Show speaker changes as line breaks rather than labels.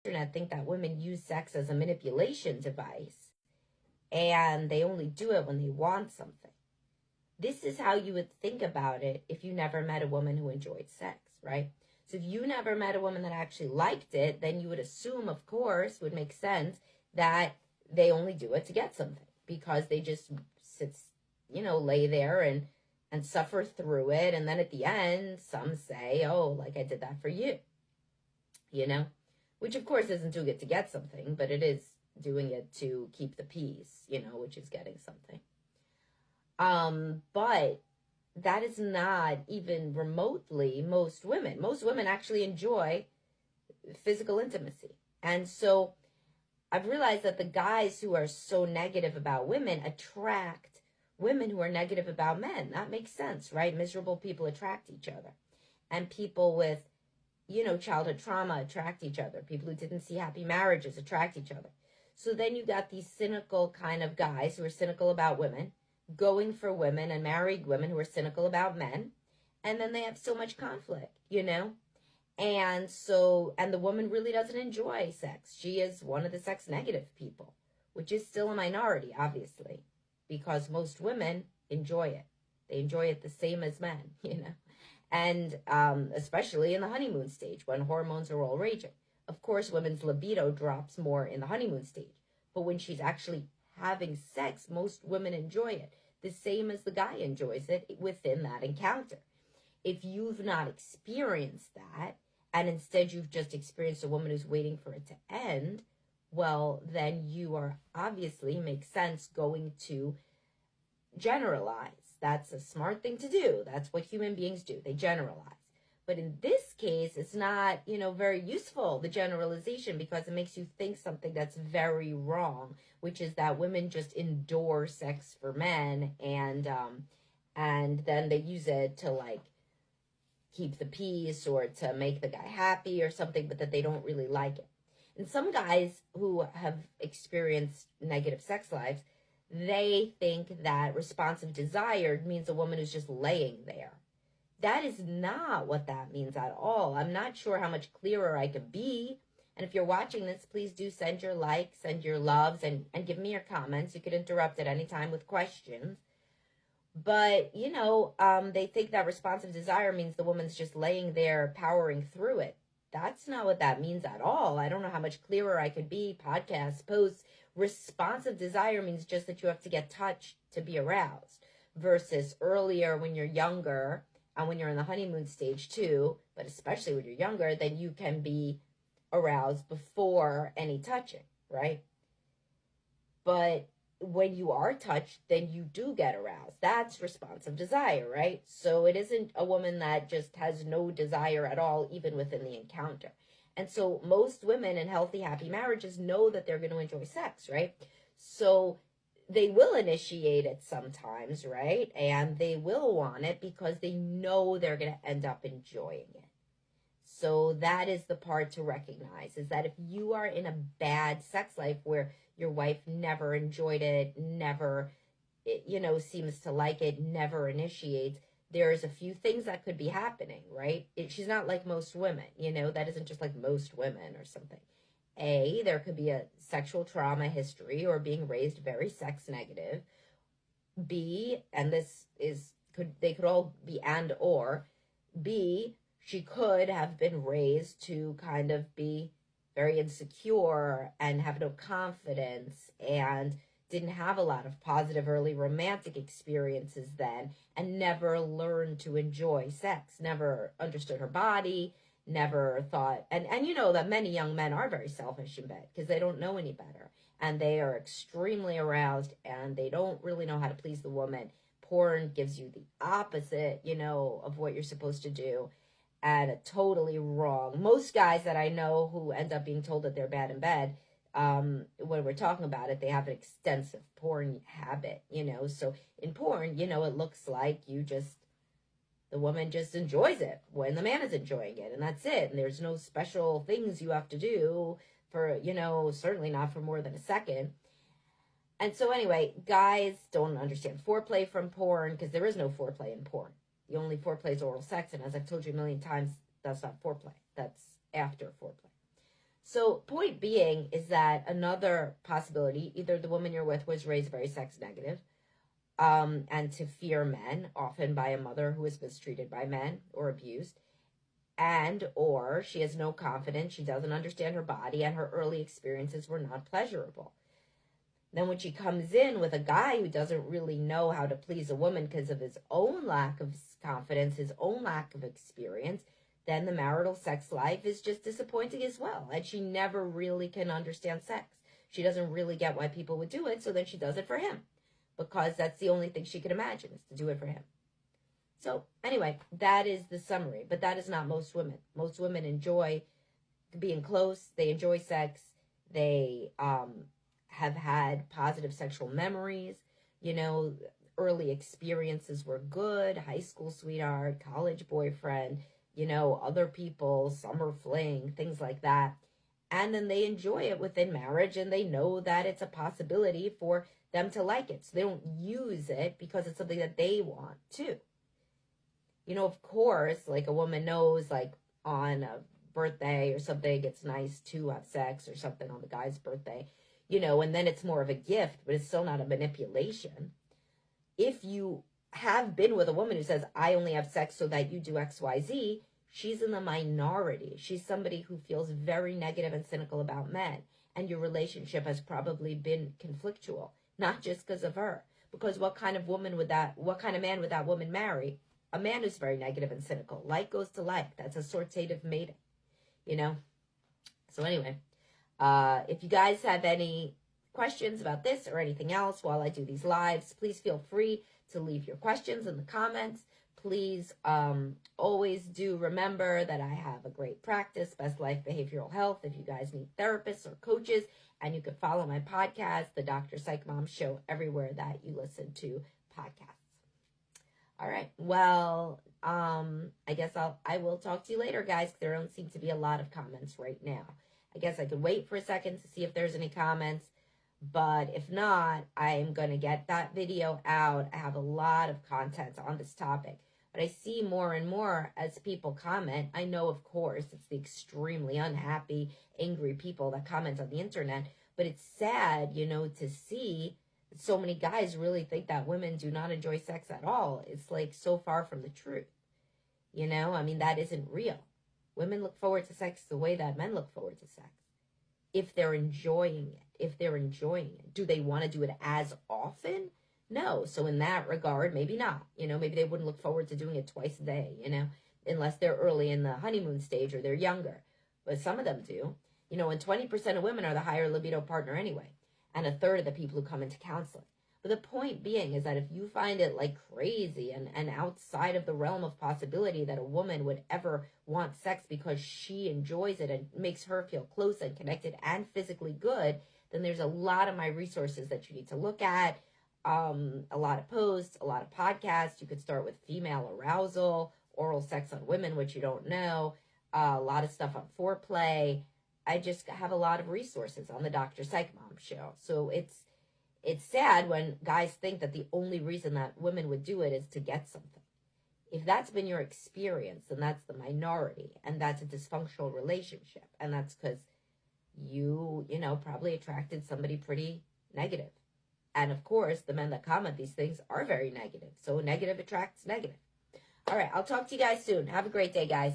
internet think that women use sex as a manipulation device and they only do it when they want something. This is how you would think about it if you never met a woman who enjoyed sex, right? So if you never met a woman that actually liked it, then you would assume, of course, would make sense that they only do it to get something because they just sit, lay there and suffer through it. And then at the end, some say, oh, like I did that for you, which of course isn't doing it to get something, but it is doing it to keep the peace, which is getting something. But that is not even remotely most women. Most women actually enjoy physical intimacy. And so I've realized that the guys who are so negative about women attract women who are negative about men. That makes sense, right? Miserable people attract each other. And people with, childhood trauma attract each other. People who didn't see happy marriages attract each other. So then you got these cynical kind of guys who are cynical about women, going for women, and married women who are cynical about men. And then they have so much conflict, And the woman really doesn't enjoy sex. She is one of the sex negative people, which is still a minority, obviously, because most women enjoy it. They enjoy it the same as men, and especially in the honeymoon stage when hormones are all raging. Of course, women's libido drops more in the honeymoon stage, but when she's actually having sex, most women enjoy it the same as the guy enjoys it within that encounter. If you've not experienced that, and instead you've just experienced a woman who's waiting for it to end, well, then you are obviously, makes sense, going to generalize. That's a smart thing to do. That's what human beings do. They generalize. But in this case, it's not, very useful, the generalization, because it makes you think something that's very wrong, which is that women just endure sex for men and then they use it to keep the peace or to make the guy happy or something, but that they don't really like it. And some guys who have experienced negative sex lives, they think that responsive desire means a woman who's just laying there. That is not what that means at all. I'm not sure how much clearer I could be. And if you're watching this, please do send your likes, send your loves, and give me your comments. You could interrupt at any time with questions. But, they think that responsive desire means the woman's just laying there powering through it. That's not what that means at all. I don't know how much clearer I could be. Podcasts, posts. Responsive desire means just that you have to get touched to be aroused. Versus earlier when you're younger and when you're in the honeymoon stage too, but especially when you're younger, then you can be aroused before any touching, right? But when you are touched, then you do get aroused. That's responsive desire, right? So it isn't a woman that just has no desire at all, even within the encounter. And so most women in healthy, happy marriages know that they're going to enjoy sex, right? So they will initiate it sometimes, right? And they will want it because they know they're going to end up enjoying it. So that is the part to recognize, is that if you are in a bad sex life where your wife never enjoyed it, never, seems to like it, never initiates, there's a few things that could be happening, right? She's not like most women, that isn't just like most women or something. A, there could be a sexual trauma history or being raised very sex negative. B, and they could all be and or. B, she could have been raised to kind of be very insecure and have no confidence and didn't have a lot of positive early romantic experiences then and never learned to enjoy sex, never understood her body, never thought, and that many young men are very selfish in bed because they don't know any better and they are extremely aroused and they don't really know how to please the woman. Porn gives you the opposite, of what you're supposed to do, and totally wrong. Most guys that I know who end up being told that they're bad in bed, when we're talking about it, they have an extensive porn habit, so in porn, it looks like the woman just enjoys it when the man is enjoying it, and that's it. And there's no special things you have to do for, certainly not for more than a second. And so anyway, guys don't understand foreplay from porn because there is no foreplay in porn. The only foreplay is oral sex, and as I've told you a million times, that's not foreplay. That's after foreplay. So point being is that another possibility, either the woman you're with was raised very sex negative, and to fear men, often by a mother who was mistreated by men or abused, and or she has no confidence, she doesn't understand her body, and her early experiences were not pleasurable. Then when she comes in with a guy who doesn't really know how to please a woman because of his own lack of confidence, his own lack of experience, then the marital sex life is just disappointing as well. And she never really can understand sex. She doesn't really get why people would do it, so then she does it for him, because that's the only thing she can imagine, is to do it for him. So anyway, that is the summary, but that is not most women. Most women enjoy being close. They enjoy sex. They have had positive sexual memories. You know, early experiences were good. High school sweetheart, college boyfriend, you know, other people, summer fling, things like that. And then they enjoy it within marriage, and they know that it's a possibility for them to like it. So they don't use it because it's something that they want too. You know, of course, like a woman knows, like on a birthday or something, it's nice to have sex or something on the guy's birthday, you know, and then it's more of a gift, but it's still not a manipulation. If you have been with a woman who says, I only have sex so that you do X, Y, Z, she's in the minority. She's somebody who feels very negative and cynical about men. And your relationship has probably been conflictual, not just because of her. Because what kind of man would that woman marry? A man who's very negative and cynical. Like goes to like. That's assortative mating, you know? So anyway, if you guys have any questions about this or anything else while I do these lives, please feel free to leave your questions in the comments. Please always do remember that I have a great practice, Best Life Behavioral Health, if you guys need therapists or coaches. And you can follow my podcast, The Dr. Psych Mom Show, everywhere that you listen to podcasts. All right. Well, I guess I will talk to you later, guys. There don't seem to be a lot of comments right now. I guess I could wait for a second to see if there's any comments. But if not, I'm going to get that video out. I have a lot of content on this topic. But I see more and more as people comment. I know, of course, it's the extremely unhappy, angry people that comment on the internet. But it's sad, you know, to see so many guys really think that women do not enjoy sex at all. It's like so far from the truth. You know, I mean, that isn't real. Women look forward to sex the way that men look forward to sex. If they're enjoying it. Do they want to do it as often? No. So in that regard, maybe not. You know, maybe they wouldn't look forward to doing it twice a day, you know, unless they're early in the honeymoon stage or they're younger. But some of them do. You know, and 20% of women are the higher libido partner anyway. And a third of the people who come into counseling. But the point being is that if you find it like crazy and outside of the realm of possibility that a woman would ever want sex because she enjoys it and makes her feel close and connected and physically good, then there's a lot of my resources that you need to look at. A lot of posts, a lot of podcasts. You could start with female arousal, oral sex on women, which you don't know, a lot of stuff on foreplay. I just have a lot of resources on the Dr. Psych Mom Show. So it's sad when guys think that the only reason that women would do it is to get something. If that's been your experience, then that's the minority, and that's a dysfunctional relationship. And that's because you know, probably attracted somebody pretty negative. And of course, the men that comment these things are very negative. So negative attracts negative. All right, I'll talk to you guys soon. Have a great day, guys.